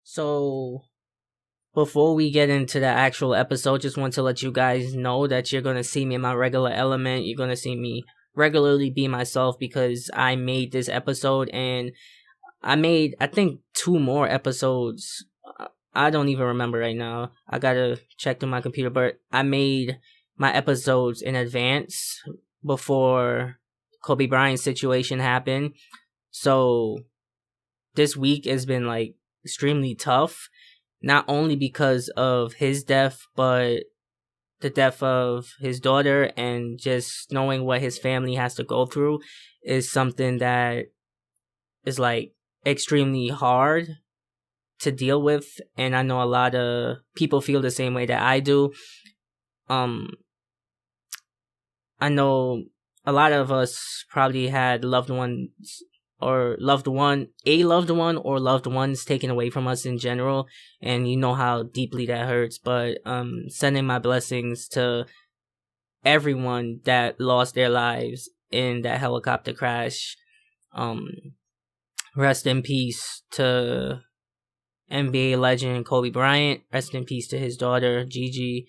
So, before we get into the actual episode, just want to let you guys know that you're going to see me in my regular element. You're going to see me regularly be myself because I made this episode and I made, I think, 2 more episodes. I don't even remember right now. I gotta check through my computer, but I made my episodes in advance before Kobe Bryant situation happened. So, this week has been, extremely tough. Not only because of his death, but the death of his daughter, and just knowing what his family has to go through is something that is extremely hard to deal with. And I know a lot of people feel the same way that I do. I know a lot of us probably had loved ones or loved ones taken away from us in general, and you know how deeply that hurts. But sending my blessings to everyone that lost their lives in that helicopter crash. Rest in peace to NBA legend Kobe Bryant. Rest in peace to his daughter Gigi.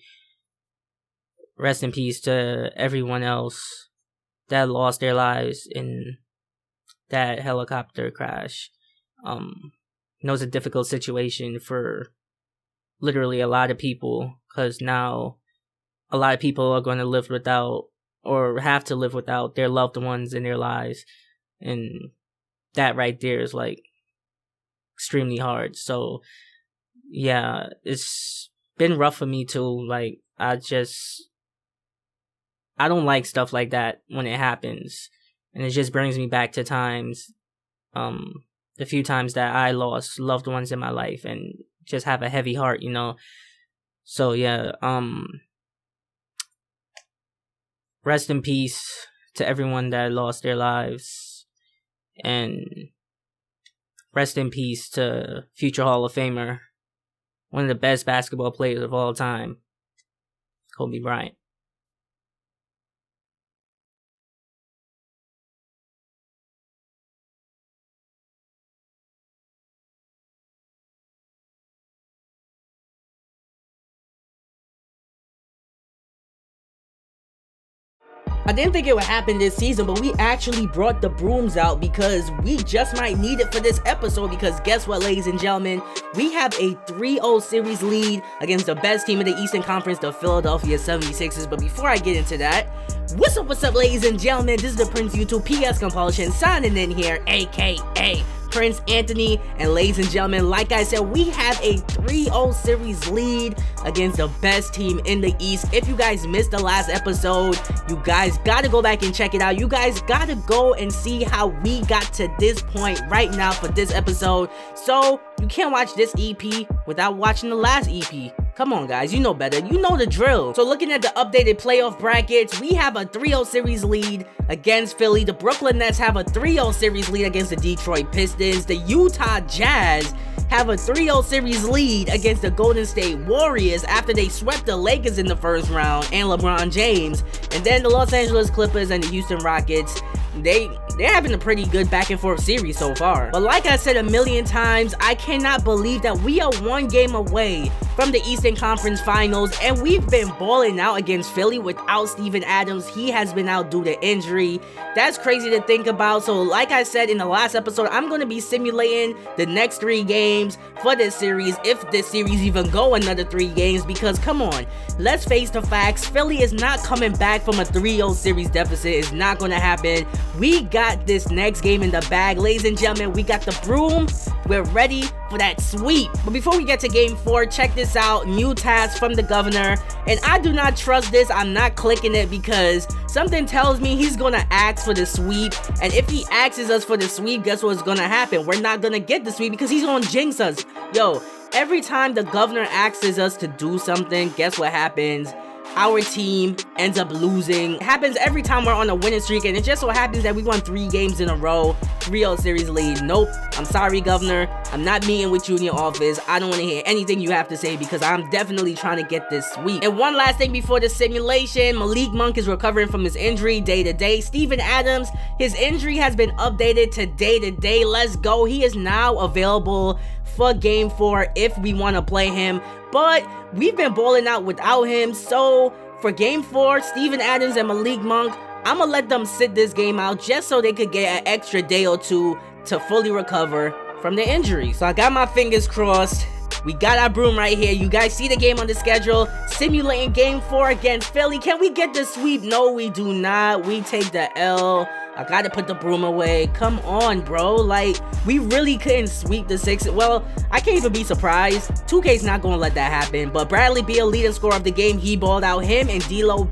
Rest in peace to everyone else that lost their lives in that helicopter crash. It was a difficult situation for literally a lot of people, because now a lot of people are going to live without, or have to live without, their loved ones in their lives, and that right there is extremely hard. So yeah, it's been rough for me too. I don't like stuff like that when it happens. And it just brings me back to times, the few times that I lost loved ones in my life and just have a heavy heart, So yeah, rest in peace to everyone that lost their lives. And rest in peace to future Hall of Famer, one of the best basketball players of all time, Kobe Bryant. I didn't think it would happen this season, but we actually brought the brooms out because we just might need it for this episode. Because guess what, ladies and gentlemen? We have a 3-0 series lead against the best team in the Eastern Conference, the Philadelphia 76ers. But before I get into that, what's up, ladies and gentlemen? This is the Prince YouTube PS Compulsion signing in here, aka Prince Anthony. And ladies and gentlemen, like I said, we have a 3-0 series lead against the best team in the East. If you guys missed the last episode, you guys gotta go back and check it out. You guys gotta go and see how we got to this point right now for this episode. So you can't watch this EP without watching the last EP. Come on, guys, you know better. You know the drill. So looking at the updated playoff brackets, we have a 3-0 series lead against Philly. The Brooklyn Nets have a 3-0 series lead against the Detroit Pistons. The Utah Jazz have a 3-0 series lead against the Golden State Warriors after they swept the Lakers in the first round and LeBron James. And then the Los Angeles Clippers and the Houston Rockets, they're having a pretty good back and forth series so far. But like I said a million times, I cannot believe that we are 1 game away from the Eastern Conference Finals, and we've been balling out against Philly without Steven Adams. He has been out due to injury. That's crazy to think about. So like I said in the last episode, I'm going to be simulating the next 3 games for this series, if this series even go another 3 games, because come on, let's face the facts, Philly is not coming back from a 3-0 series deficit. It's not going to happen. We got this next game in the bag, ladies and gentlemen. We got the broom. We're ready for that sweep. But before we get to game 4, check this out. New task from the governor. And I do not trust this. I'm not clicking it because something tells me he's gonna ask for the sweep. And if he asks us for the sweep, guess what's gonna happen? We're not gonna get the sweep because he's gonna jinx us. Yo, every time the governor asks us to do something, guess what happens? our team ends up losing. It happens every time we're on a winning streak, and it just so happens that we won 3 games in a row. 3-0 series lead. Nope. I'm sorry, Governor. I'm not meeting with you in your office. I don't want to hear anything you have to say because I'm definitely trying to get this sweep. And one last thing before the simulation, Malik Monk is recovering from his injury day to day. Steven Adams, his injury has been updated to day to day. Let's go. He is now available for game 4 if we want to play him. But we've been balling out without him. So for game 4, Steven Adams and Malik Monk, I'm gonna let them sit this game out just so they could get an extra day or 2 to fully recover from the injury. So I got my fingers crossed. We got our broom right here. You guys see the game on the schedule. Simulating game 4 against Philly. Can we get the sweep? No, we do not. We take the L. I gotta put the broom away. Come on, bro. Like, we really couldn't sweep the Sixers. Well, I can't even be surprised. 2K's not gonna let that happen. But Bradley Beal, leading scorer of the game, he balled out. Him and D'Lo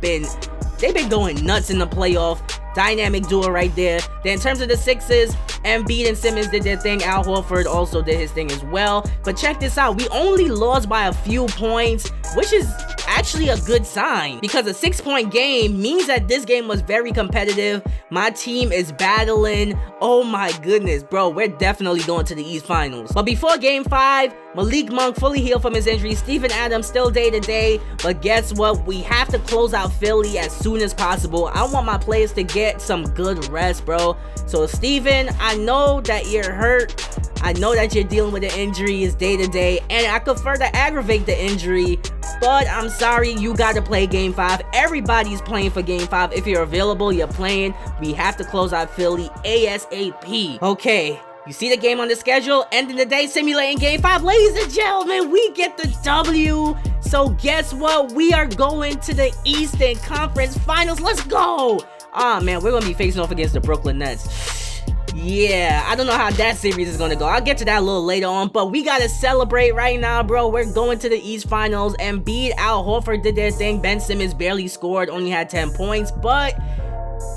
they've been going nuts in the playoff. Dynamic duo right there. Then in terms of the Sixers, Embiid and Simmons did their thing. Al Horford also did his thing as well. But check this out. We only lost by a few points, which is actually a good sign because a 6-point game means that this game was very competitive. My team is battling. Oh my goodness, bro. We're definitely going to the East Finals. But before game 5, Malik Monk fully healed from his injury. Steven Adams still day to day. But guess what? We have to close out Philly as soon as possible. I want my players to get some good rest, bro. So Steven, I know that you're hurt. I know that you're dealing with an injury. It's day to day, and I could further aggravate the injury, but I'm sorry, you gotta play game 5. Everybody's playing for game 5. If you're available, you're playing. We have to close out Philly ASAP. Okay, you see the game on the schedule, ending the day simulating game 5. Ladies and gentlemen, we get the W. So guess what? We are going to the Eastern Conference Finals. Let's go. Ah, man, we're gonna be facing off against the Brooklyn Nets. Yeah, I don't know how that series is gonna go. I'll get to that a little later on, but we gotta celebrate right now, bro. We're going to the East Finals. Embiid, Al Horford did their thing. Ben Simmons barely scored, only had 10 points, but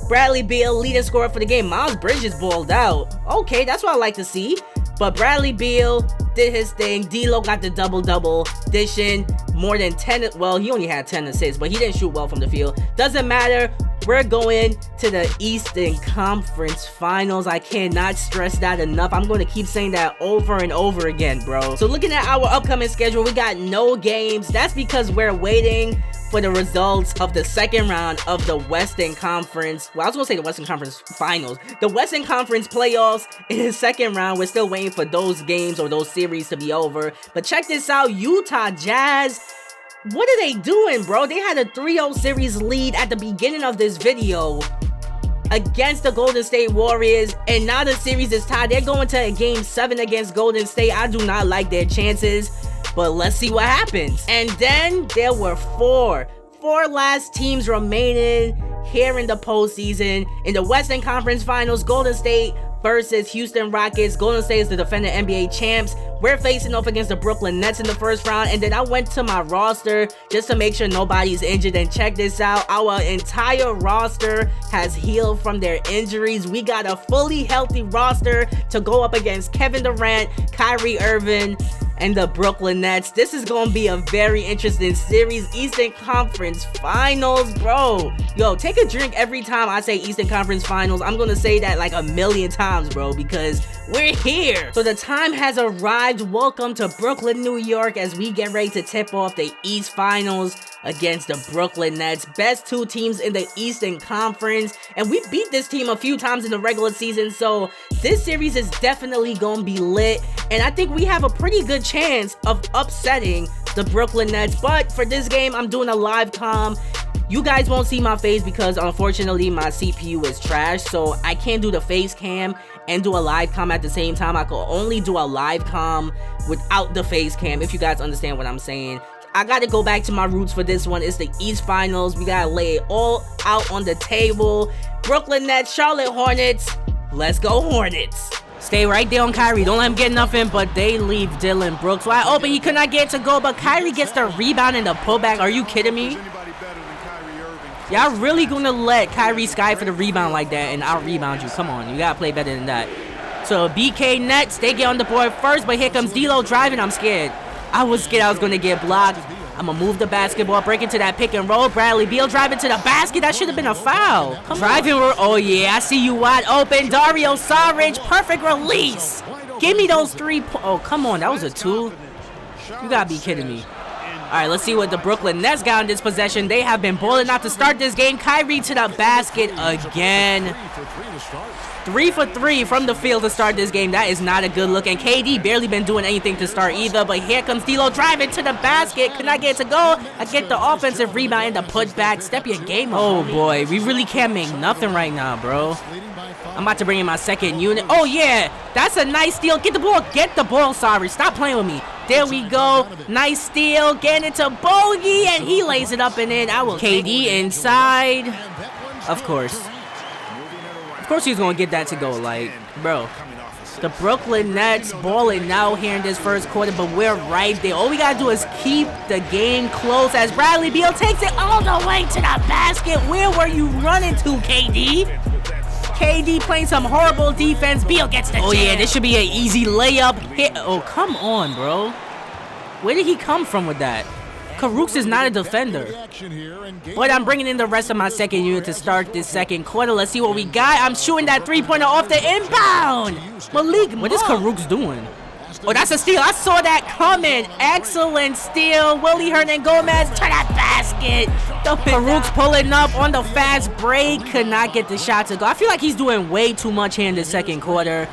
Bradley Beal, leading scorer for the game. Miles Bridges balled out. Okay, that's what I like to see. But Bradley Beal did his thing. D'Lo got the double-double, dishing more than 10. Well, he only had 10 assists, but he didn't shoot well from the field. Doesn't matter. We're going to the Eastern Conference Finals. I cannot stress that enough. I'm going to keep saying that over and over again, bro. So looking at our upcoming schedule, we got no games. That's because we're waiting for the results of the second round of the Western Conference. Well, I was going to say the Western Conference Finals. The Western Conference playoffs in the second round. We're still waiting for those games or those series to be over. But check this out. Utah Jazz. What are they doing, bro? They had a 3-0 series lead at the beginning of this video against the Golden State Warriors, and now the series is tied. They're going to a game 7 against Golden State. I do not like their chances, but let's see what happens. And then there were four last teams remaining here in the postseason. In the Western Conference Finals, Golden State versus Houston Rockets. Golden State is the defending NBA champs. We're facing off against the Brooklyn Nets in the first round. And then I went to my roster just to make sure nobody's injured. And check this out. Our entire roster has healed from their injuries. We got a fully healthy roster to go up against Kevin Durant, Kyrie Irving, and the Brooklyn Nets. This is gonna be a very interesting series. Eastern Conference Finals, bro. Yo, take a drink every time I say Eastern Conference Finals. I'm gonna say that like a million times, bro, because we're here. So the time has arrived. Welcome to Brooklyn, New York, as we get ready to tip off the East Finals against the Brooklyn Nets. Best 2 teams in the Eastern Conference, and we beat this team a few times in the regular season, so this series is definitely gonna be lit, and I think we have a pretty good chance of upsetting the Brooklyn Nets. But for this game, I'm doing a live comm. You guys won't see my face because unfortunately my CPU is trash, so I can't do the face cam and do a live comm at the same time. I could only do a live comm without the face cam, if you guys understand what I'm saying. I gotta go back to my roots for this one. It's the East Finals. We gotta lay it all out on the table. Brooklyn Nets, Charlotte Hornets. Let's go Hornets. Stay right there on Kyrie. Don't let him get nothing, but they leave Dylan Brooks wide open. He could not get it to go, but Kyrie gets the rebound and the pullback. Are you kidding me? Y'all really gonna let Kyrie sky for the rebound like that and I'll rebound you? Come on, you gotta play better than that. So BK Nets, they get on the board first, but here comes D'Lo driving. I'm scared. I was scared I was gonna get blocked. I'm gonna move the basketball, break into that pick and roll. Bradley Beal driving to the basket. That should have been a foul. Driving, oh yeah, I see you wide open. Dario Saric, perfect release. Give me those 3 points. Oh, come on, that was a 2. You gotta be kidding me. All right, let's see what the Brooklyn Nets got in this possession. They have been balling out to start this game. Kyrie to the basket again. 3 for 3 from the field to start this game. That is not a good look. And KD barely been doing anything to start either. But here comes D'Lo driving to the basket. Could not get it to go. I get the offensive rebound and the putback. Step your game up. Oh, boy. We really can't make nothing right now, bro. I'm about to bring in my second unit. Oh, yeah. That's a nice steal. Get the ball. Get the ball, sorry. Stop playing with me. There we go. Nice steal. Getting into Bogey. And he lays it up and in. KD inside. Of course. Of course he's going to get that to go. Like, bro. The Brooklyn Nets balling now here in this first quarter. But we're right there. All we got to do is keep the game close as Bradley Beal takes it all the way to the basket. Where were you running to, KD? KD playing some horrible defense. Beal gets the jam. Oh, yeah, this should be an easy layup. Hit. Oh, come on, bro. Where did he come from with that? Karooks is not a defender. But I'm bringing in the rest of my second unit to start this second quarter. Let's see what we got. I'm shooting that three-pointer off the inbound. Malik, what is Karooks doing? Oh, that's a steal. I saw that coming. Excellent steal. Willie Hernangomez to the basket. Karooks pulling up on the fast break. Could not get the shot to go. I feel like he's doing way too much here in the second quarter.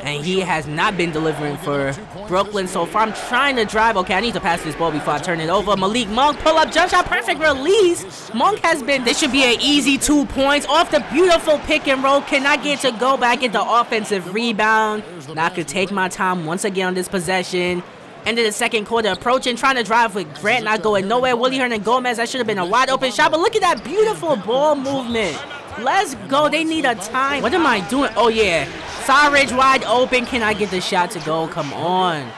And he has not been delivering for Brooklyn so far. I'm trying to drive. Okay, I need to pass this ball before I turn it over. Malik Monk, pull up, jump shot, perfect release. Monk has been, this should be an easy 2 points off the beautiful pick and roll. Cannot get to go back into offensive rebound. Now I could take my time once again on this possession. End of the second quarter approaching, trying to drive with Grant not going nowhere. Willie Hernangomez, that should have been a wide open shot. But look at that beautiful ball movement. Let's go. They need a time. What am I doing? Oh, yeah. Saric wide open. Can I get the shot to go? Come on.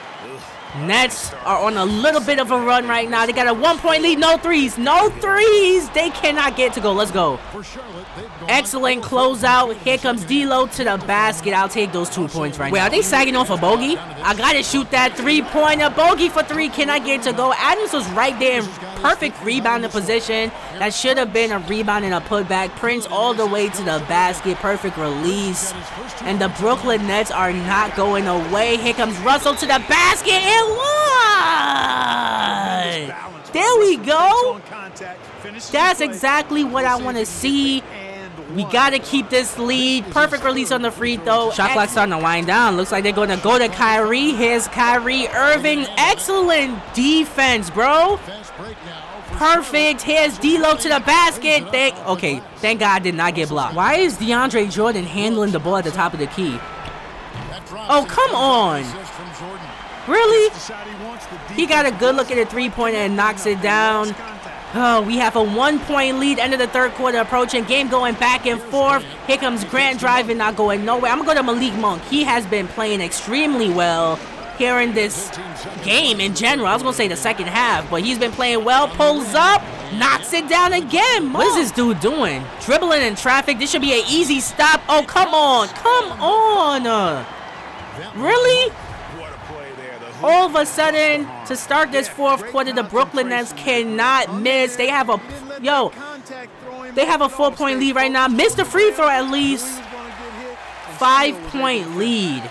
Nets are on a little bit of a run right now. They got a 1-point lead. No threes. No threes. They cannot get to go. Let's go. Excellent closeout. Here comes D'Lo to the basket. I'll take those 2 points right now. Wait, are they sagging off a Bogey? I got to shoot that three-pointer. Bogey for 3. Can I get to go? Adams was right there in perfect rebounding position. That should have been a rebound and a putback. Prince all the way to the basket. Perfect release. And the Brooklyn Nets are not going away. Here comes Russell to the basket. And what? There we go. That's exactly what I want to see. We got to keep this lead. Perfect release on the free throw. Shot clock starting to wind down. Looks like they're going to go to Kyrie. Here's Kyrie Irving. Excellent defense, bro. Perfect. Here's D'Lo to the basket. Okay, thank God I did not get blocked. Why is DeAndre Jordan handling the ball at the top of the key? Oh, come on. Really? He got a good look at the three-pointer and knocks it down. Oh, we have a 1-point lead. End of the third quarter approaching. Game going back and forth. Here comes Grant driving, not going nowhere. I'm going to go to Malik Monk. He has been playing extremely well here in this game in general. I was going to say the second half, but he's been playing well. Pulls up, knocks it down again. What is this dude doing? Dribbling in traffic. This should be an easy stop. Oh, come on. Come on. Really? All of a sudden, to start this fourth quarter, the Brooklyn Nets cannot miss. They have a 4-point lead right now. Missed the free throw at least. 5-point lead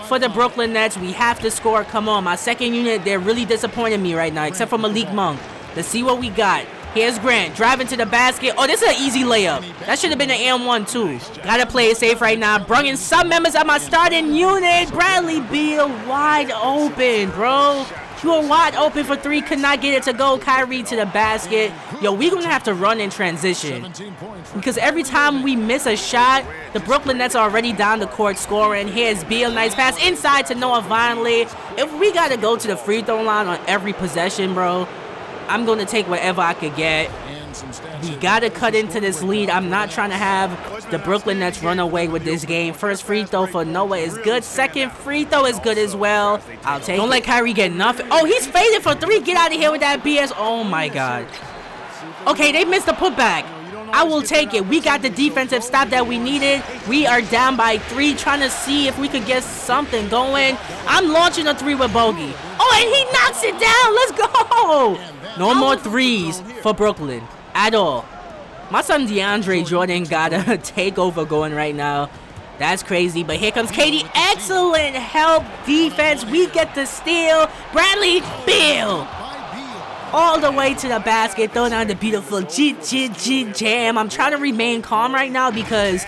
for the Brooklyn Nets. We have to score. Come on, my second unit, they're really disappointing me right now, except for Malik Monk. Let's see what we got. Here's Grant driving to the basket. Oh, this is an easy layup. That should have been an and-1 too. Gotta play it safe right now. Bring in some members of my starting unit. Bradley Beal wide open, bro. You were wide open for 3. Could not get it to go. Kyrie to the basket. Yo, we're going to have to run in transition. Because every time we miss a shot, the Brooklyn Nets are already down the court scoring. Here's Beal. Nice pass inside to Noah Vonleh. If we got to go to the free throw line on every possession, bro, I'm going to take whatever I could get. We got to cut into this lead. I'm not trying to have the Brooklyn Nets run away with this game. First free throw for Noah is good. Second free throw is good as well. I'll take it. Don't let Kyrie get nothing. Oh, he's faded for 3. Get out of here with that BS. Oh, my God. Okay, they missed the putback. I will take it. We got the defensive stop that we needed. We are down by 3, trying to see if we could get something going. I'm launching a 3 with Bogey. Oh, and he knocks it down. Let's go. No more 3s for Brooklyn at all. My son DeAndre Jordan got a takeover going right now. That's crazy, but here comes KD. Excellent help defense. We get the steal. Bradley Beal all the way to the basket, throwing down the beautiful Gigi jam. I'm trying to remain calm right now because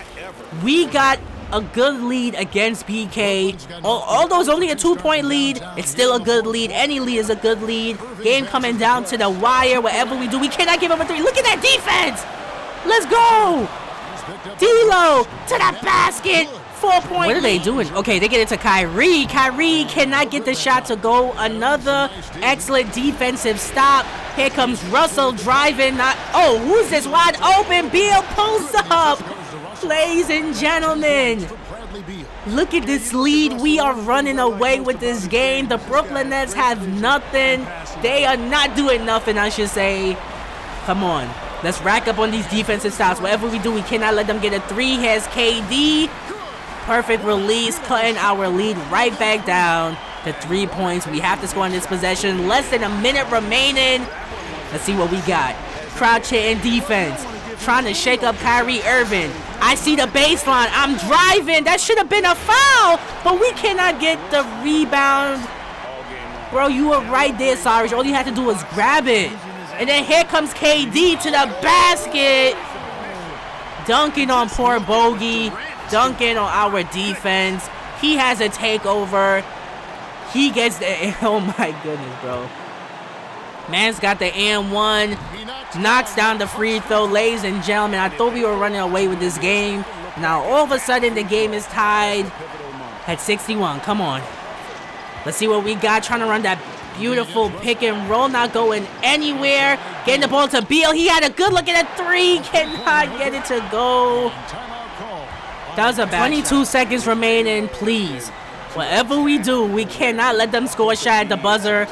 we got a good lead against BK. Although it's only a 2-point lead, it's still a good lead. Any lead is a good lead. Game coming down to the wire. Whatever we do, we cannot give up a 3. Look at that defense. Let's go. D'Lo to the basket. 4-point. What are they doing? Okay, they get it to Kyrie. Kyrie cannot get the shot to go. Another excellent defensive stop. Here comes Russell driving. Oh, who's this? Wide open. Beal pulls up. Ladies and gentlemen, look at this lead. We are running away with this game. The Brooklyn Nets have nothing. They are not doing nothing, I should say. Come on. Let's rack up on these defensive stops. Whatever we do, we cannot let them get a 3. Here's KD. Perfect release, cutting our lead right back down to 3 points. We have to score on this possession. Less than a minute remaining. Let's see what we got. Crouch hitting defense. Trying to shake up Kyrie Irving. I see the baseline. I'm driving. That should have been a foul, but we cannot get the rebound. Bro, you were right there, Sarge. All you had to do was grab it. And then here comes KD to the basket. Dunking on poor Bogey. Dunking on our defense. He has a takeover. He gets the... Oh my goodness, bro. Man's got the and 1. Knocks down the free throw. Ladies and gentlemen, I thought we were running away with this game. Now all of a sudden the game is tied at 61. Come on. Let's see what we got. Trying to run that beautiful pick and roll. Not going anywhere. Getting the ball to Beal. He had a good look at a 3. Cannot get it to go. That was a bad 22 seconds remaining. Please. Whatever we do, we cannot let them score a shot at the buzzer.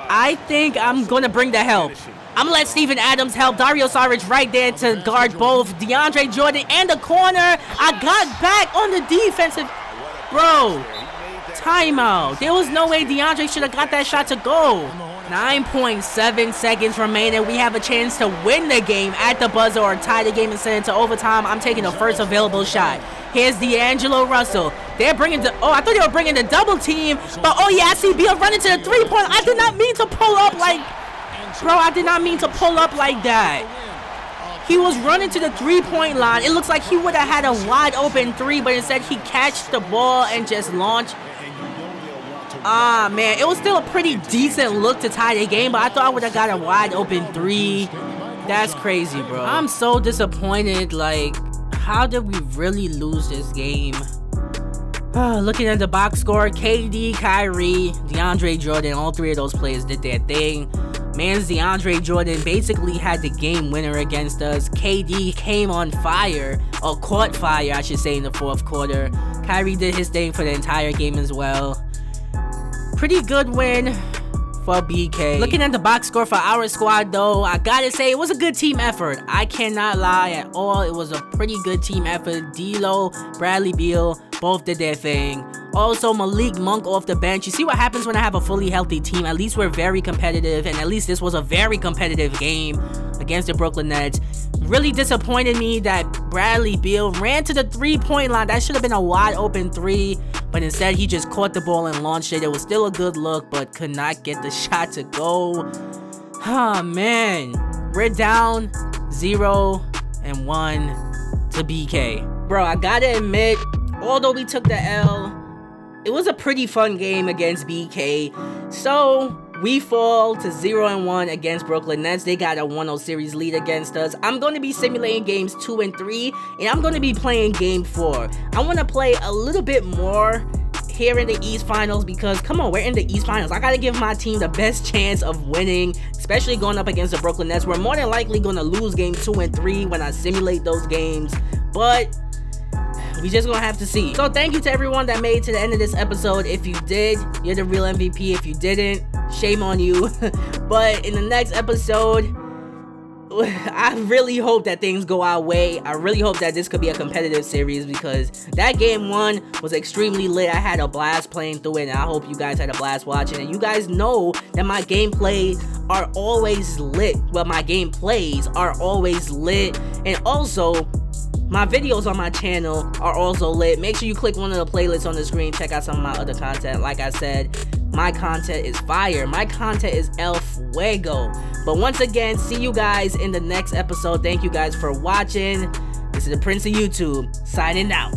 I think I'm going to bring the help. I'm going to let Steven Adams help. Dario Saric right there to guard both DeAndre Jordan and the corner. I got back on the defensive. Bro, timeout. There was no way DeAndre should have got that shot to go. 9.7 seconds remaining. We have a chance to win the game at the buzzer or tie the game and send it to overtime. I'm taking the first available shot. Here's D'Angelo Russell. They're bringing the... Oh, I thought they were bringing the double team. But, oh, yeah, I see Beal running to the 3-point. I did not mean to pull up like... Bro, I did not mean to pull up like that. He was running to the 3-point line. It looks like he would have had a wide open 3, but instead he catched the ball and just launched. Ah, man. It was still a pretty decent look to tie the game, but I thought I would have got a wide open 3. That's crazy, bro. I'm so disappointed. Like, how did we really lose this game? Looking at the box score, KD, Kyrie, DeAndre Jordan, all 3 of those players did their thing. Man's DeAndre Jordan basically had the game winner against us. KD came on fire, or caught fire, I should say, in the 4th quarter. Kyrie did his thing for the entire game as well. Pretty good win for BK. Looking at the box score for our squad, though, I gotta say it was a good team effort. I cannot lie at all. It was a pretty good team effort. D'Lo, Bradley Beal, both did their thing. Also, Malik Monk off the bench. You see what happens when I have a fully healthy team. At least we're very competitive, and at least this was a very competitive game against the Brooklyn Nets. Really disappointed me that Bradley Beal ran to the 3-point line. That should have been a wide open 3, but instead he just caught the ball and launched it. It was still a good look, but could not get the shot to go. Oh man, we're down 0-1 to BK. Bro, I gotta admit, although we took the L, it was a pretty fun game against BK. So we fall to 0-1 against Brooklyn Nets. They got a 1-0 series lead against us. I'm going to be simulating games 2 and 3, and I'm going to be playing game 4. I want to play a little bit more here in the East Finals because, come on, we're in the East Finals. I got to give my team the best chance of winning, especially going up against the Brooklyn Nets. We're more than likely going to lose game 2 and 3 when I simulate those games, but we just gonna have to see. So thank you to everyone that made it to the end of this episode. If you did, you're the real MVP. If you didn't, shame on you. But in the next episode, I really hope that things go our way. I really hope that this could be a competitive series, because that game 1 was extremely lit. I had a blast playing through it, and I hope you guys had a blast watching it. You guys know that my gameplays are always lit. Well, my gameplays are always lit, and also my videos on my channel are also lit. Make sure you click one of the playlists on the screen. Check out some of my other content. Like I said, my content is fire. My content is El Fuego. But once again, see you guys in the next episode. Thank you guys for watching. This is the Prince of YouTube, signing out.